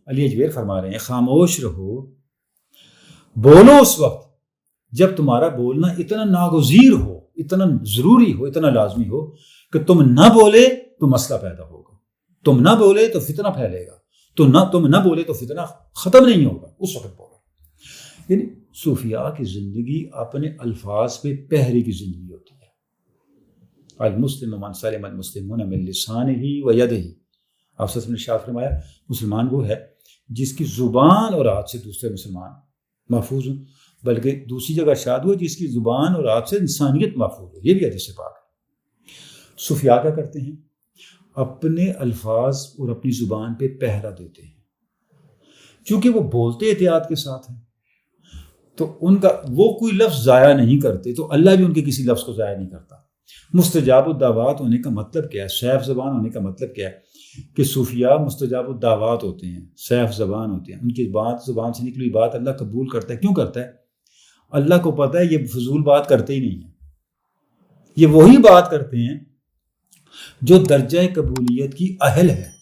علی اجویر فرما رہے ہیں خاموش رہو، بولو اس وقت جب تمہارا بولنا اتنا ناگزیر ہو، اتنا ضروری ہو، اتنا لازمی ہو کہ تم نہ بولے تو مسئلہ پیدا ہوگا، تم نہ بولے تو فتنہ پھیلے گا، تم نہ بولے تو فتنہ ختم نہیں ہوگا، اس وقت بولو۔ یعنی صوفیاء کی زندگی اپنے الفاظ پہ پہرے کی زندگی ہوتی ہے۔ المسلم من سلم المسلمون من لسانہ و یدہ، آپ صلی اللہ علیہ وسلم نے ارشاد فرمایا مسلمان وہ ہے جس کی زبان اور ہاتھ سے دوسرے مسلمان محفوظ ہوں، بلکہ دوسری جگہ ارشاد ہوا جس کی زبان اور ہاتھ سے انسانیت محفوظ ہو، یہ بھی حدیث پاک ہے۔ صوفیاء کیا کرتے ہیں؟ اپنے الفاظ اور اپنی زبان پہ پہرا دیتے ہیں، کیونکہ وہ بولتے احتیاط کے ساتھ ہیں، تو ان کا وہ کوئی لفظ ضائع نہیں کرتے، تو اللہ بھی ان کے کسی لفظ کو ضائع نہیں کرتا۔ مستجاب الدعوات ہونے کا مطلب کیا ہے؟ سیف زبان ہونے کا مطلب کیا ہے؟ کہ صوفیاء مستجاب الدعوات ہوتے ہیں، سیف زبان ہوتے ہیں، ان کی بات زبان سے نکلی بات اللہ قبول کرتا ہے۔ کیوں کرتا ہے؟ اللہ کو پتہ ہے یہ فضول بات کرتے ہی نہیں ہیں، یہ وہی بات کرتے ہیں جو درجہ قبولیت کی اہل ہے۔